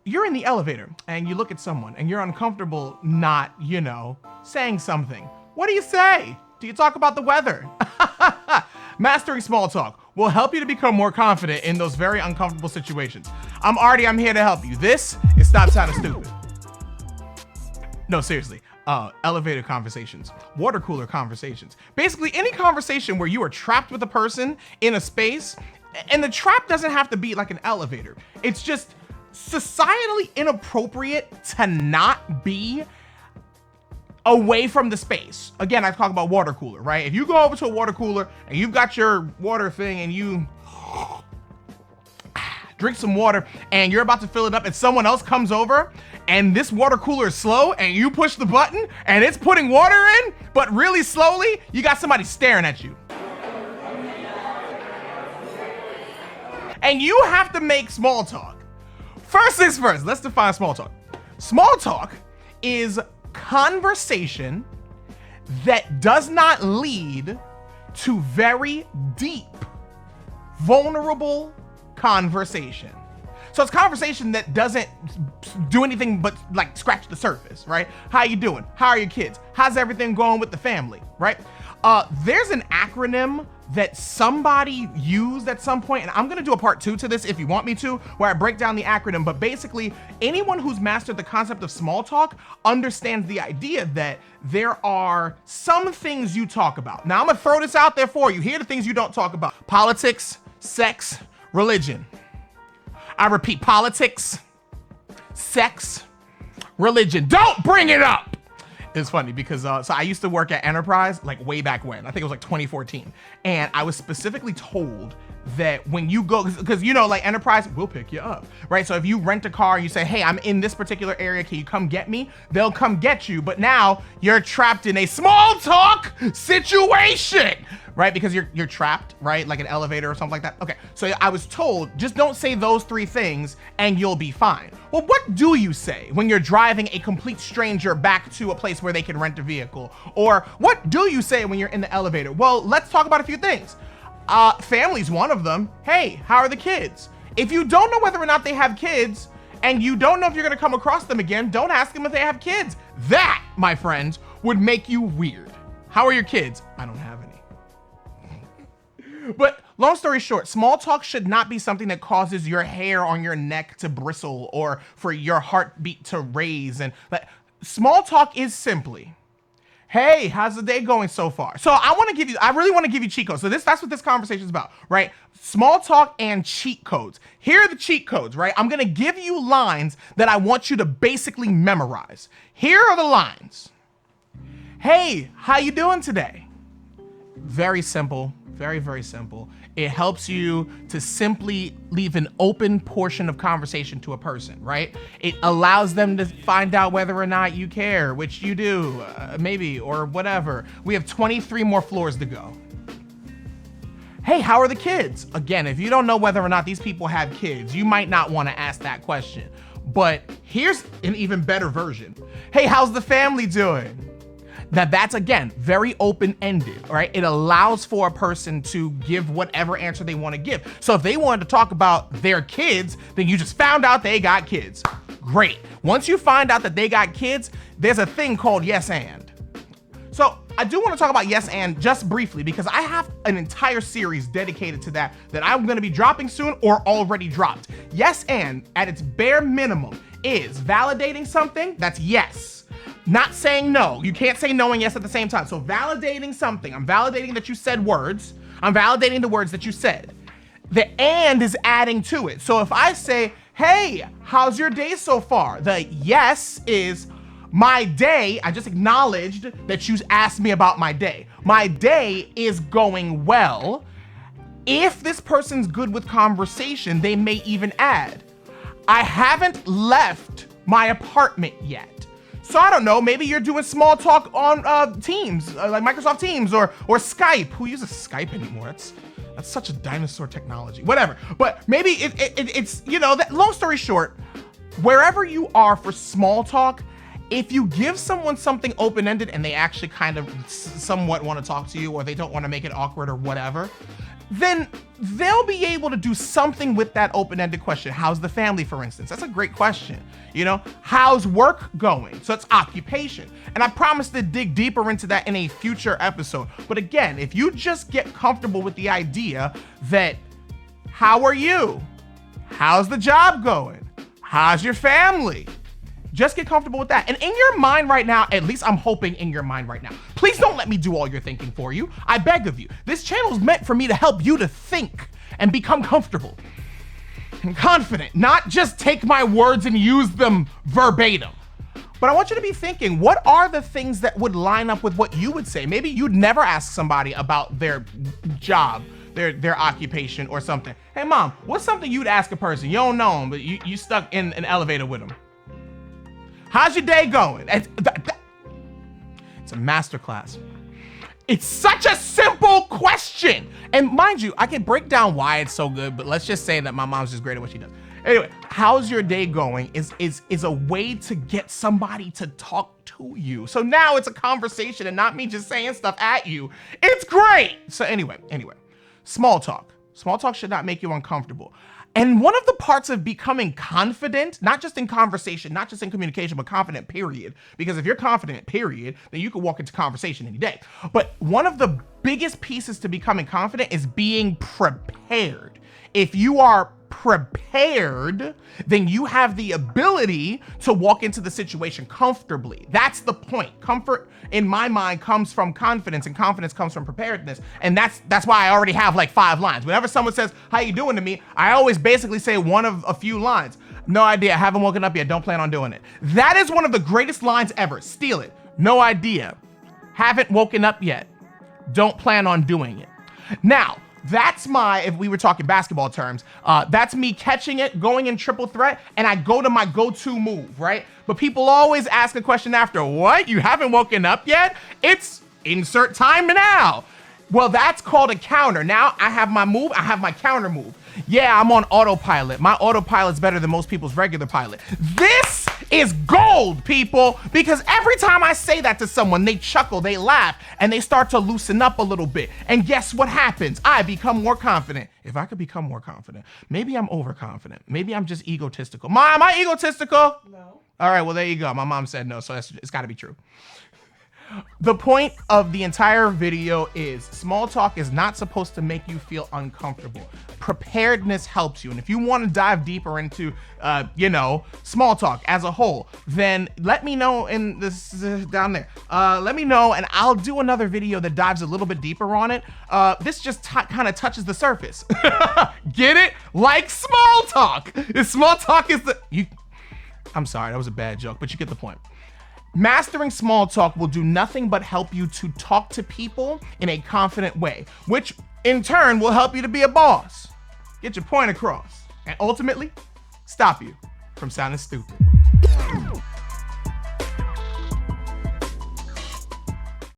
you're in the elevator and you look at someone and you're uncomfortable not, saying something. What do you say? Do you talk about the weather? Mastering small talk will help you to become more confident in those very uncomfortable situations. I'm Artie, I'm here to help you. This is Stop Sounding Stupid. No, seriously. Elevator conversations, water cooler conversations. Basically any conversation where you are trapped with a person in a space, and the trap doesn't have to be like an elevator. It's just societally inappropriate to not be away from the space. Again, I talk about water cooler, right? If you go over to a water cooler and you've got your water thing and you drink some water and you're about to fill it up and someone else comes over and this water cooler is slow and you push the button and it's putting water in, but really slowly, you got somebody staring at you. And you have to make small talk. First things first, let's define small talk. Small talk is conversation that does not lead to very deep, vulnerable conversation. So it's conversation that doesn't do anything but like scratch the surface, right? How you doing? How are your kids? How's everything going with the family, right? There's an acronym that somebody used at some point, and I'm gonna do a part 2 to this if you want me to, where I break down the acronym, but basically anyone who's mastered the concept of small talk understands the idea that there are some things you talk about. Now I'm gonna throw this out there for you. Here are the things you don't talk about: politics, sex, religion. I repeat, politics, sex, religion. Don't bring it up. It's funny because so I used to work at Enterprise like way back when. I think it was like 2014. And I was specifically told that when you go, because like Enterprise will pick you up, right? So if you rent a car and you say, hey, I'm in this particular area, can you come get me? They'll come get you, but now you're trapped in a small talk situation, right? Because you're trapped, right? Like an elevator or something like that. Okay, so I was told, just don't say those 3 things and you'll be fine. Well, what do you say when you're driving a complete stranger back to a place where they can rent a vehicle? Or what do you say when you're in the elevator? Well, let's talk about a few things. Family's one of them. Hey, how are the kids? If you don't know whether or not they have kids and you don't know if you're gonna come across them again, don't ask them if they have kids. That, my friends, would make you weird. How are your kids? I don't have any. But long story short, small talk should not be something that causes your hair on your neck to bristle or for your heartbeat to raise. And like, small talk is simply, hey, how's the day going so far? So I really want to give you cheat codes. So that's what this conversation is about, right? Small talk and cheat codes. Here are the cheat codes, right? I'm gonna give you lines that I want you to basically memorize. Here are the lines. Hey, how you doing today? Very simple, very, very simple. It helps you to simply leave an open portion of conversation to a person, right? It allows them to find out whether or not you care, which you do, maybe, or whatever. We have 23 more floors to go. Hey, how are the kids? Again, if you don't know whether or not these people have kids, you might not want to ask that question. But here's an even better version. Hey, how's the family doing? Now that's, again, very open-ended, right? It allows for a person to give whatever answer they want to give. So if they wanted to talk about their kids, then you just found out they got kids. Great. Once you find out that they got kids, there's a thing called yes and. So I do want to talk about yes and just briefly because I have an entire series dedicated to that I'm going to be dropping soon or already dropped. Yes and, at its bare minimum, is validating something. That's yes. Not saying no. You can't say no and yes at the same time. So validating something. I'm validating that you said words. I'm validating the words that you said. The and is adding to it. So if I say, hey, how's your day so far? The yes is my day. I just acknowledged that you asked me about my day. My day is going well. If this person's good with conversation, they may even add, I haven't left my apartment yet. So I don't know, maybe you're doing small talk on Teams, like Microsoft Teams or Skype. Who uses Skype anymore? That's such a dinosaur technology, whatever. But maybe it's, that, long story short, wherever you are for small talk, if you give someone something open-ended and they actually kind of somewhat want to talk to you or they don't want to make it awkward or whatever, then they'll be able to do something with that open-ended question. How's the family, for instance? That's a great question. You know, how's work going? So it's occupation. And I promise to dig deeper into that in a future episode. But again, if you just get comfortable with the idea that, how are you? How's the job going? How's your family? Just get comfortable with that. And in your mind right now, at least I'm hoping in your mind right now, please don't let me do all your thinking for you. I beg of you. This channel is meant for me to help you to think and become comfortable and confident, not just take my words and use them verbatim. But I want you to be thinking, what are the things that would line up with what you would say? Maybe you'd never ask somebody about their job, their occupation or something. Hey mom, what's something you'd ask a person? You don't know them, but you stuck in an elevator with them. How's your day going? It's a masterclass. It's such a simple question. And mind you, I can break down why it's so good, but let's just say that my mom's just great at what she does. Anyway, how's your day going is a way to get somebody to talk to you. So now it's a conversation and not me just saying stuff at you. It's great. So anyway, small talk. Small talk should not make you uncomfortable. And one of the parts of becoming confident, not just in conversation, not just in communication, but confident, period. Because if you're confident, period, then you can walk into conversation any day. But one of the biggest pieces to becoming confident is being prepared. If you are prepared, then you have the ability to walk into the situation comfortably. That's the point. Comfort, in my mind, comes from confidence, and confidence comes from preparedness. And that's why I already have like 5 lines. Whenever someone says, how you doing to me, I always basically say one of a few lines. No idea, haven't woken up yet, don't plan on doing it. That is one of the greatest lines ever. Steal it. No idea, haven't woken up yet, don't plan on doing it. Now, that's if we were talking basketball terms, that's me catching it, going in triple threat, and I go to my go-to move, right? But people always ask a question after, what? You haven't woken up yet? It's insert time now. Well, that's called a counter. Now I have my move, I have my counter move. Yeah, I'm on autopilot. My autopilot's better than most people's regular pilot. This is gold, people, because every time I say that to someone, they chuckle, they laugh, and they start to loosen up a little bit. And guess what happens? I become more confident. If I could become more confident, maybe I'm overconfident. Maybe I'm just egotistical. Mom, am I egotistical? No. All right, well, there you go. My mom said no, so it's gotta be true. The point of the entire video is small talk is not supposed to make you feel uncomfortable. Preparedness helps you. And if you want to dive deeper into, small talk as a whole, then let me know in this down there. Let me know and I'll do another video that dives a little bit deeper on it. This just kind of touches the surface. Get it? Like small talk. If small talk is I'm sorry, that was a bad joke, but you get the point. Mastering small talk will do nothing but help you to talk to people in a confident way, which in turn will help you to be a boss, get your point across, and ultimately stop you from sounding stupid.